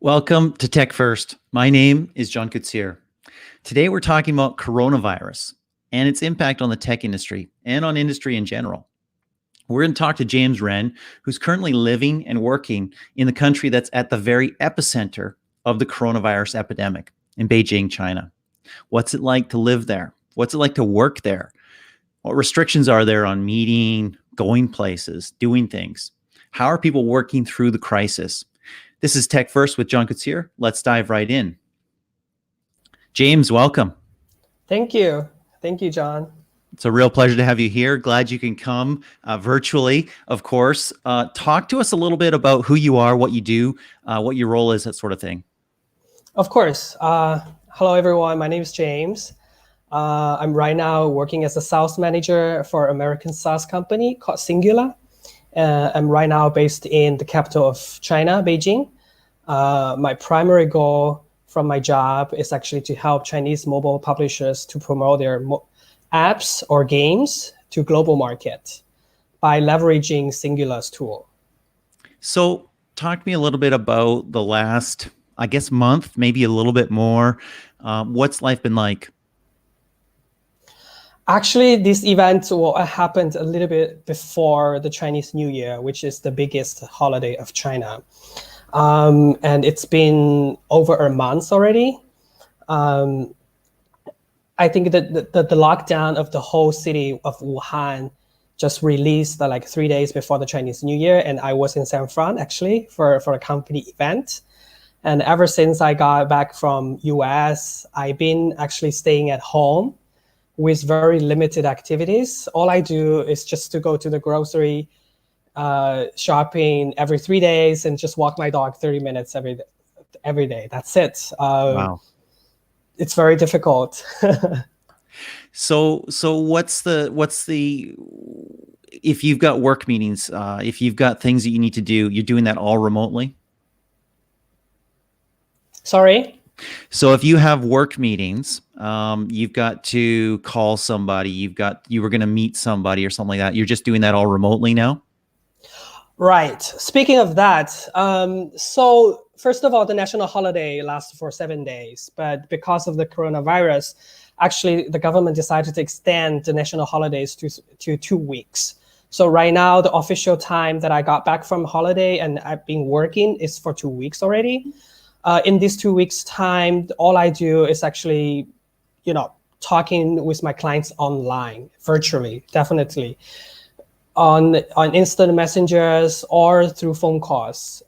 Welcome to Tech First. My name is John Kutsier. Today we're talking about coronavirus and its impact on the tech industry and on industry in general. We're going to talk to James Ren, who's currently living and working in the country that's at the very epicenter of the coronavirus epidemic in Beijing, China. What's it like to live there? What's it like to work there? What restrictions are there on meeting, going places, doing things? How are people working through the crisis? This is Tech First with John Kutsier. Let's dive right in. James, welcome. Thank you. Thank you, John. It's a real pleasure to have you here. Glad you can come virtually, of course. Talk to us a little bit about who you are, what you do, what your role is, that sort of thing. Of course. Hello, everyone. My name is James. I'm right now working as a sales manager for American SaaS company called Singular. I'm right now based in the capital of China, Beijing. My primary goal from my job is actually to help Chinese mobile publishers to promote their apps or games to global market by leveraging Singular's tool. So talk to me a little bit about the last, I guess, month, maybe a little bit more. What's life been like? Actually, this event happened a little bit before the Chinese New Year, which is the biggest holiday of China. And it's been over a month already. I think that the lockdown of the whole city of Wuhan just released like 3 days before the Chinese New Year. And I was in San Fran actually for a company event. And ever since I got back from US, I've been actually staying at home with very limited activities. All I do is just to go to the grocery shopping every 3 days and just walk my dog 30 minutes every day. That's it. Wow. It's very difficult. So what's the if you've got work meetings, if you've got things that you need to do, you're doing that all remotely? Sorry? So if you have work meetings, you've got to call somebody, you were going to meet somebody or something like that. You're just doing that all remotely now? Right. Speaking of that, so first of all, the national holiday lasts for 7 days, but because of the coronavirus, actually the government decided to extend the national holidays to 2 weeks. So right now, the official time that I got back from holiday and I've been working is for 2 weeks already. In these 2 weeks time, all I do is actually, talking with my clients online, virtually, definitely, on instant messengers or through phone calls.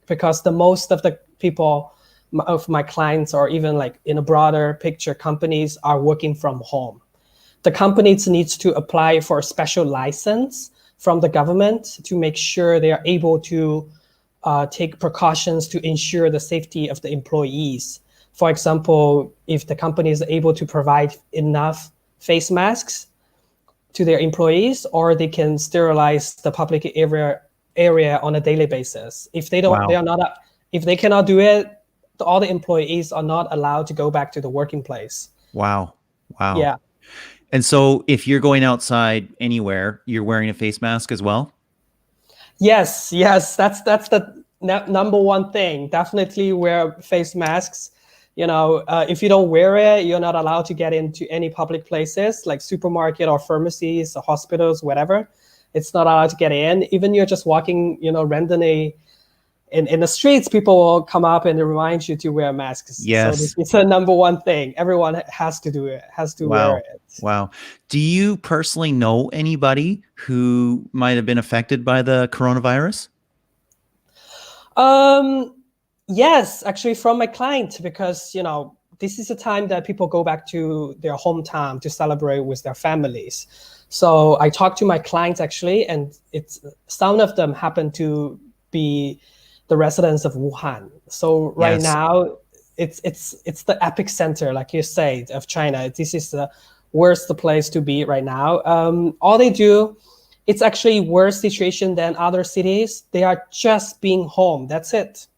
Because the most of the people of my clients, or even like in a broader picture, companies are working from home. The companies needs to apply for a special license from the government to make sure they are able to take precautions to ensure the safety of the employees. For example, if the company is able to provide enough face masks to their employees, or they can sterilize the public area on a daily basis. If they don't, wow. If they cannot do it, all the employees are not allowed to go back to the working place. Wow. Yeah. And so if you're going outside anywhere, you're wearing a face mask as well? Yes, that's the number one thing. Definitely wear face masks. If you don't wear it, you're not allowed to get into any public places like supermarket or pharmacies or hospitals, whatever. It's not allowed to get in. Even you're just walking, randomly in the streets, people will come up and remind you to wear masks. Yes. So it's the number one thing. Everyone has to do it, wear it. Wow. Do you personally know anybody who might have been affected by the coronavirus? Yes, actually from my client, because, this is a time that people go back to their hometown to celebrate with their families. So I talked to my clients actually, and some of them happen to be the residents of Wuhan. So right now, it's the epicenter, like you said, of China. This is the worst place to be right now. All they do, it's actually worse situation than other cities. They are just being home. That's it.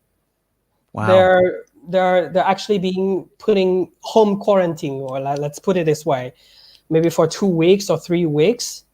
Wow. They're actually putting home quarantine, or let's put it this way, maybe for 2 weeks or 3 weeks,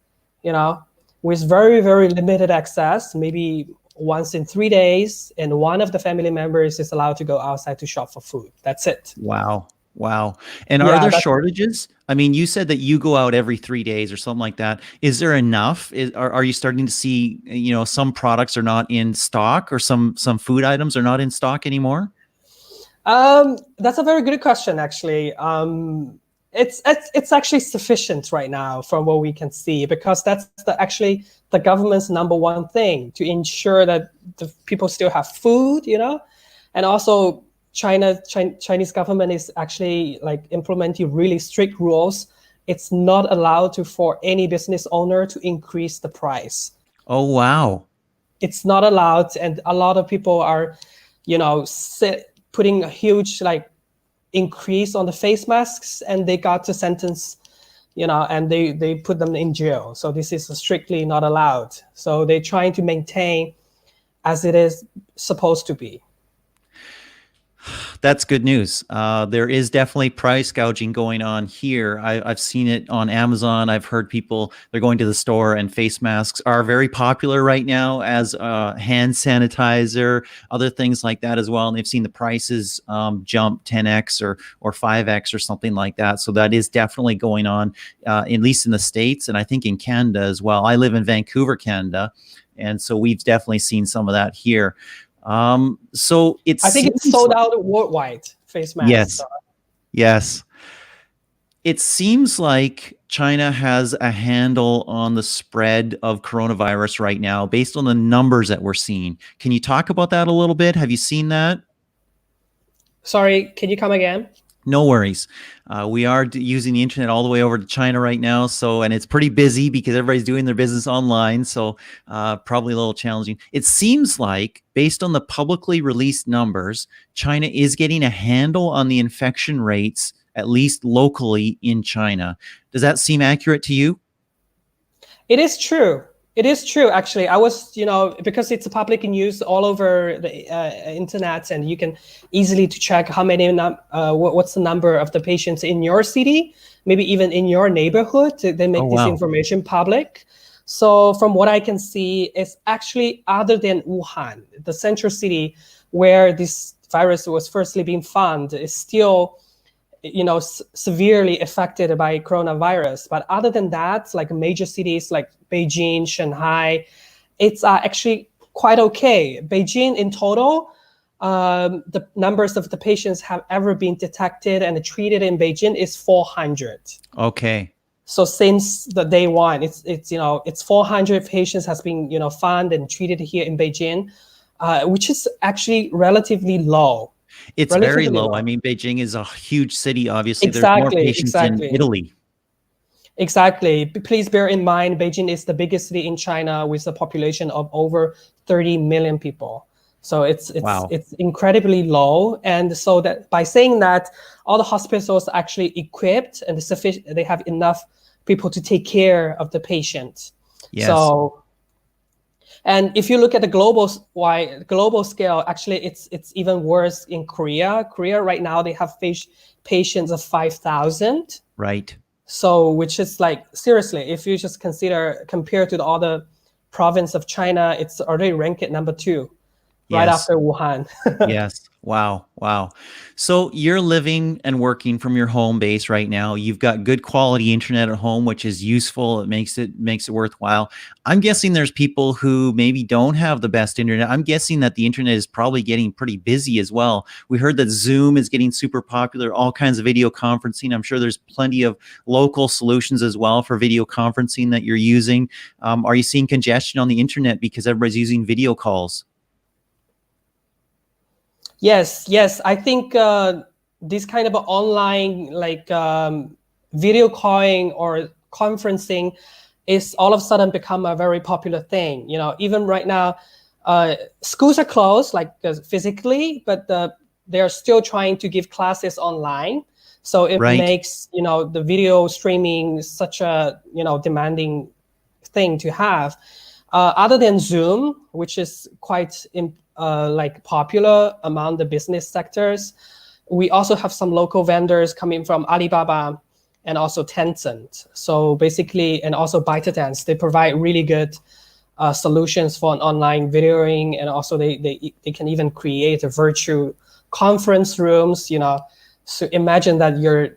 with very, very limited access, maybe once in 3 days, and one of the family members is allowed to go outside to shop for food. That's it. Wow. Wow. And are Yeah, there that's shortages? I mean, you said that you go out every 3 days or something like that. Is there enough? Are you starting to see, some products are not in stock, or some food items are not in stock anymore? That's a very good question, actually. It's actually sufficient right now from what we can see, because that's actually the government's number one thing, to ensure that the people still have food, and also Chinese government is actually like implementing really strict rules. It's not allowed for any business owner to increase the price. Oh, wow. It's not allowed, and a lot of people are, putting a huge increase on the face masks, and they got to sentence, and they put them in jail. So this is strictly not allowed. So they're trying to maintain as it is supposed to be. That's good news. There is definitely price gouging going on here. I've seen it on Amazon. I've heard people, they're going to the store, and face masks are very popular right now as hand sanitizer, other things like that as well. And they've seen the prices jump 10x or 5x or something like that. So that is definitely going on, at least in the States, and I think in Canada as well. I live in Vancouver, Canada, and so we've definitely seen some of that here. So I think it's sold out worldwide, face masks. Yes. Yes. It seems like China has a handle on the spread of coronavirus right now, based on the numbers that we're seeing. Can you talk about that a little bit? Have you seen that? Sorry, can you come again? No worries. We are using the internet all the way over to China right now. And it's pretty busy because everybody's doing their business online. So probably a little challenging. It seems like, based on the publicly released numbers, China is getting a handle on the infection rates, at least locally in China. Does that seem accurate to you? It is true. It is true, actually. I was, because it's public news all over the internet, and you can easily to check how many, what's the number of the patients in your city, maybe even in your neighborhood. They make this information public. So from what I can see, it's actually, other than Wuhan, the central city where this virus was firstly being found, is still severely affected by coronavirus. But other than that, like major cities like Beijing, Shanghai, it's actually quite okay. Beijing in total, the numbers of the patients have ever been detected and treated in Beijing is 400. Okay. So since the day one, it's 400 patients has been found and treated here in Beijing, which is actually relatively low. It's very low. I mean, Beijing is a huge city. Obviously, there's more patients in Italy. Exactly. Please bear in mind, Beijing is the biggest city in China with a population of over 30 million people. So it's incredibly low. And so that by saying that, all the hospitals are actually equipped and they have enough people to take care of the patient. Yes. So, and if you look at the global scale, actually it's even worse in Korea. Korea right now, they have patients of 5,000. Right. So, which is like, seriously, if you just compared to the other province of China, it's already ranked at number 2, right after Wuhan. Yes. Wow. Wow. So you're living and working from your home base right now. You've got good quality internet at home, which is useful. It makes it worthwhile. I'm guessing there's people who maybe don't have the best internet. I'm guessing that the internet is probably getting pretty busy as well. We heard that Zoom is getting super popular, all kinds of video conferencing. I'm sure there's plenty of local solutions as well for video conferencing that you're using. Are you seeing congestion on the internet because everybody's using video calls? Yes. I think this kind of online video calling or conferencing is all of a sudden become a very popular thing. Even right now, schools are closed physically, but they are still trying to give classes online. So it makes the video streaming such a demanding thing to have. Other than Zoom, which is quite popular among the business sectors, we also have some local vendors coming from Alibaba and also Tencent. So basically, and also ByteDance, they provide really good solutions for an online videoing, and also they can even create a virtual conference rooms. So imagine that your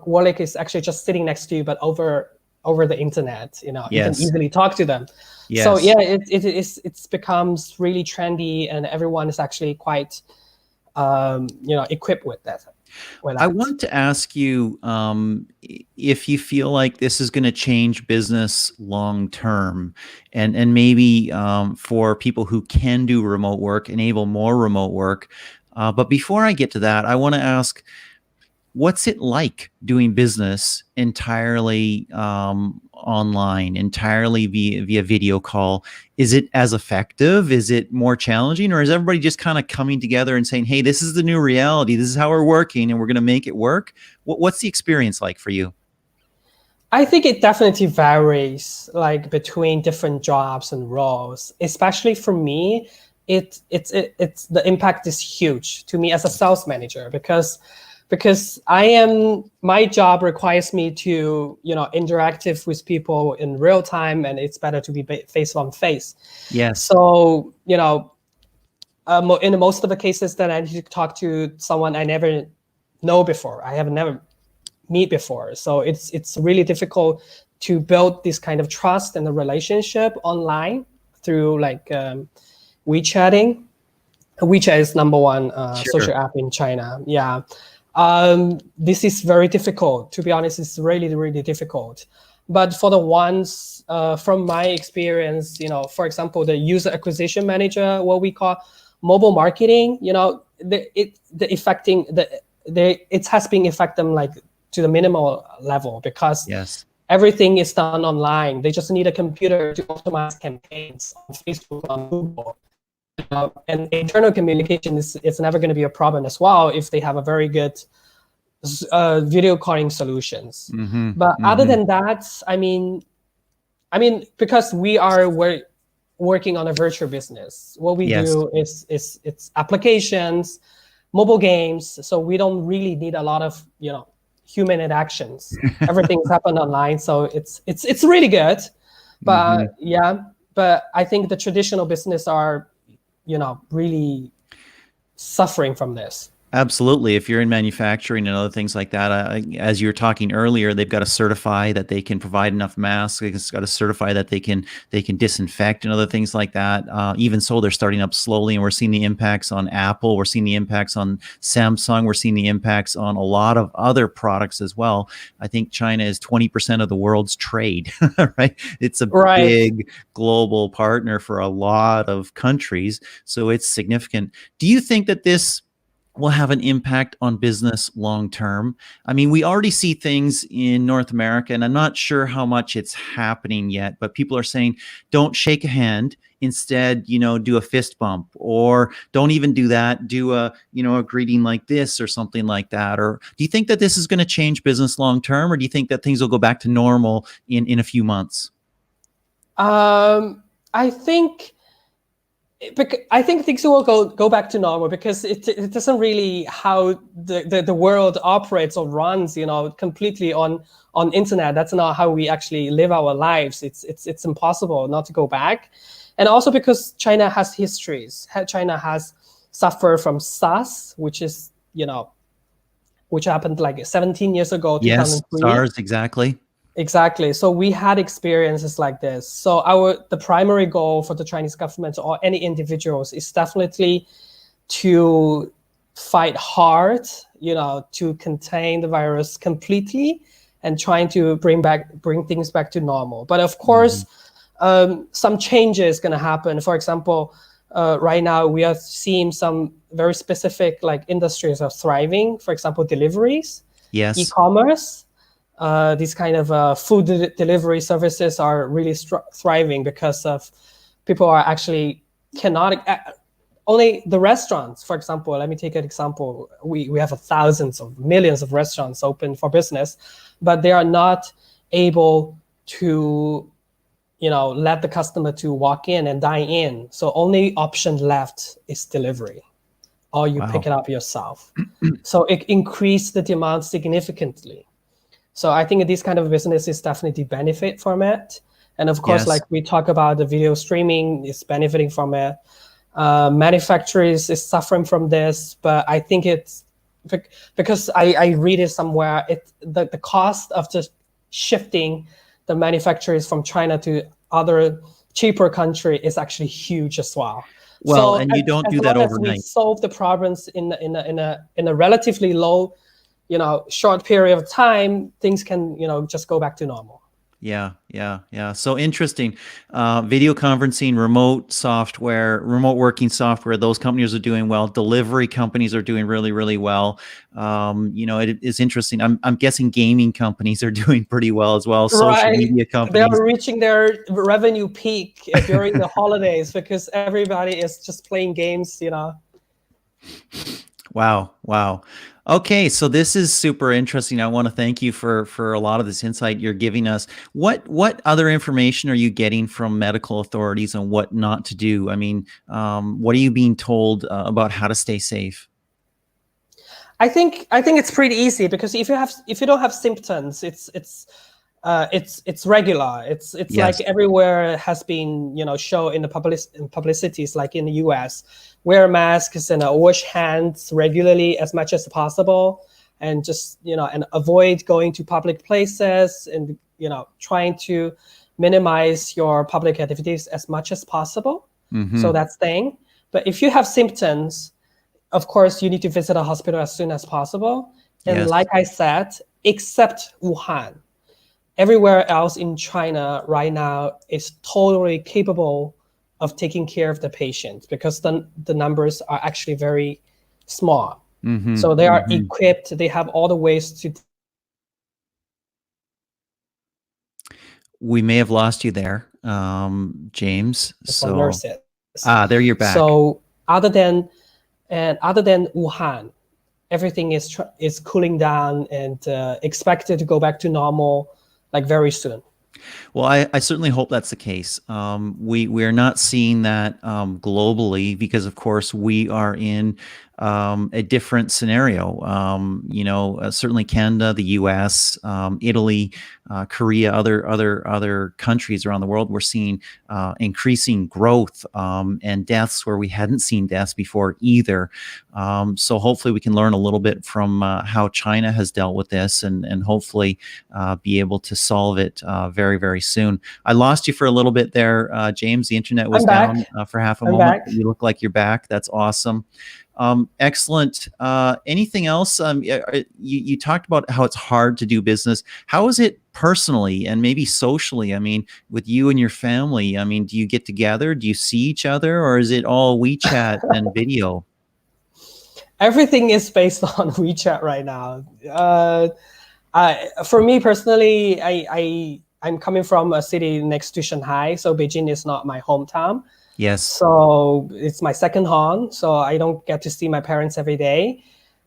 colleague is actually just sitting next to you, but over the internet. You can Yes. easily talk to them. Yes. So yeah, it becomes really trendy, and everyone is actually quite equipped with that. I want to ask you if you feel like this is going to change business long term, and maybe for people who can do remote work, enable more remote work. But before I get to that, I want to ask, what's it like doing business entirely online, entirely via video call? Is it as effective? Is it more challenging? Or is everybody just kind of coming together and saying, hey, this is the new reality, this is how we're working, and we're going to make it work? What's the experience like for you? I think it definitely varies, like between different jobs and roles. Especially for me, it's the impact is huge to me as a sales manager, because my job requires me to interactive with people in real time, and it's better to be face on face. Yes. So in most of the cases that I need to talk to someone I never know before, I have never meet before. So it's really difficult to build this kind of trust and the relationship online through like WeChatting. WeChat is number one social app in China. Yeah. This is very difficult. To be honest, it's really, really difficult. But for the ones from my experience, for example, the user acquisition manager, what we call mobile marketing, it has been affected them like to the minimal level, because yes, everything is done online. They just need a computer to optimize campaigns on Facebook, on Google. And internal communication is never going to be a problem as well if they have a very good video calling solutions. But other than that, I mean, because we are working on a virtual business, what we do is it's applications, mobile games. So we don't really need a lot of human interactions. Everything's happened online, so it's really good. But but I think the traditional business are really suffering from this. Absolutely. If you're in manufacturing and other things like that, as you were talking earlier, they've got to certify that they can provide enough masks. They've got to certify that they can disinfect and other things like that. Even so, they're starting up slowly, and we're seeing the impacts on Apple. We're seeing the impacts on Samsung. We're seeing the impacts on a lot of other products as well. I think China is 20% of the world's trade, right? It's a big global partner for a lot of countries, so it's significant. Do you think that this will have an impact on business long term? I mean, we already see things in North America, and I'm not sure how much it's happening yet, but people are saying, don't shake a hand. Instead, do a fist bump, or don't even do that. Do a greeting like this or something like that. Or do you think that this is going to change business long term, or do you think that things will go back to normal in a few months? I think things will go back to normal, because it doesn't really how the world operates or runs, completely on internet. That's not how we actually live our lives. It's impossible not to go back. And also because China has histories. China has suffered from SARS, which is, which happened like 17 years ago, 2003. Yes, SARS, exactly. Exactly. So we had experiences like this. So the primary goal for the Chinese government or any individuals is definitely to fight hard, to contain the virus completely and trying to bring things back to normal. But of course, some changes going to happen. For example, right now we are seeing some very specific like industries are thriving. For example, deliveries, e-commerce. These kind of food delivery services are really thriving because of people are actually only the restaurants. For example, let me take an example. We have thousands of millions of restaurants open for business, but they are not able to let the customer to walk in and dine in. So only option left is delivery, or you pick it up yourself. So it increased the demand significantly. So I think these kind of businesses definitely benefit from it. And of course, Yes. like we talk about, the video streaming is benefiting from it. Manufacturers is suffering from this, but I think it's because I read it somewhere. The cost of just shifting the manufacturers from China to other cheaper country is actually huge as well. Well, So and you don't as do that long as we overnight. solve the problems in a relatively low, short period of time, things can just go back to normal. Yeah, yeah, yeah. So interesting. Video conferencing, remote software, remote working software, those companies are doing well. Delivery companies are doing really, really well. It is interesting. I'm guessing gaming companies are doing pretty well as well. Social Right. media They companies. are reaching their revenue peak during the holidays because everybody is just playing games. Wow, wow. Okay, so this is super interesting. I want to thank you for a lot of this insight you're giving us. What other information are you getting from medical authorities on what not to do? I mean, what are you being told about how to stay safe? I think it's pretty easy because if you don't have symptoms, it's regular. It's Yes. like everywhere has been show in the publicities, like in the US. Wear masks and wash hands regularly as much as possible, and just and avoid going to public places, and trying to minimize your public activities as much as possible. So Mm-hmm. that's thing. But if you have symptoms, of course, you need to visit a hospital as soon as possible. And Yes. like I said, except Wuhan, everywhere else in China right now is totally capable of taking care of the patient because the numbers are actually very small. Mm-hmm. So they are Mm-hmm. equipped, they have all the ways to We may have lost you there, James. for So, nurses. there you're back. So other than Wuhan, everything is cooling down and expected to go back to normal like very soon. Well, I certainly hope that's the case. We're not seeing that globally because, of course, we are in a different scenario. Certainly Canada, the U.S., Italy, Korea, other countries around the world. We're seeing increasing growth and deaths where we hadn't seen deaths before either. So hopefully we can learn a little bit from how China has dealt with this, and hopefully be able to solve it very, very soon. I lost you for a little bit there, James. The internet was I'm back. down for half a I'm moment, back. but you look like you're back. That's awesome. Excellent. Anything else? You talked about how it's hard to do business. How is it personally and maybe socially? I mean, with you and your family, I mean, do you get together? Do you see each other, or is it all WeChat and video? Everything is based on WeChat right now. For me personally, I'm coming from a city next to Shanghai, so Beijing is not my hometown. Yes. So it's my second home. So I don't get to see my parents every day.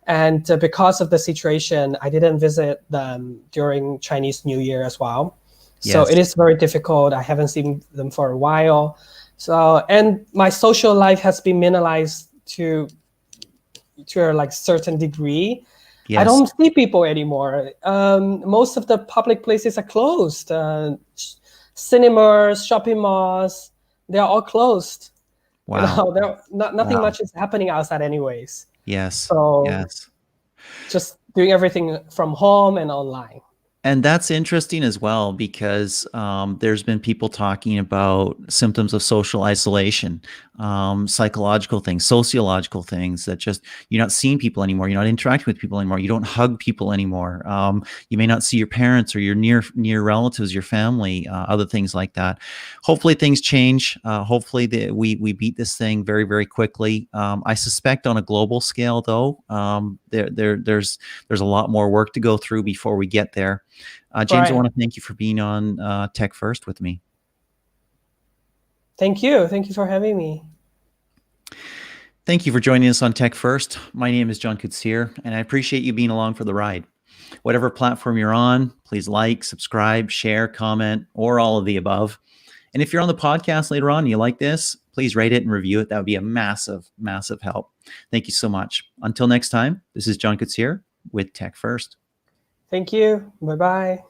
And because of the situation, I didn't visit them during Chinese New Year as well. So Yes. it is very difficult. I haven't seen them for a while. So, and my social life has been minimalized to a like certain degree. I Yes. don't see people anymore. Most of the public places are closed. Cinemas, shopping malls, they are all closed. Wow. Nothing Wow. much is happening outside anyways. Yes. So Yes. just doing everything from home and online. And that's interesting as well because there's been people talking about symptoms of social isolation, psychological things, sociological things that just you're not seeing people anymore. You're not interacting with people anymore. You don't hug people anymore. You may not see your parents or your near relatives, your family, other things like that. Hopefully things change. Hopefully we beat this thing very, very quickly. I suspect on a global scale, though, there's a lot more work to go through before we get there. James, I Right. want to thank you for being on Tech First with me. Thank you. Thank you for having me. Thank you for joining us on Tech First. My name is John Kutsier, and I appreciate you being along for the ride. Whatever platform you're on, please like, subscribe, share, comment, or all of the above. And if you're on the podcast later on and you like this, please rate it and review it. That would be a massive, massive help. Thank you so much. Until next time, this is John Kutsier with Tech First. Thank you. Bye-bye.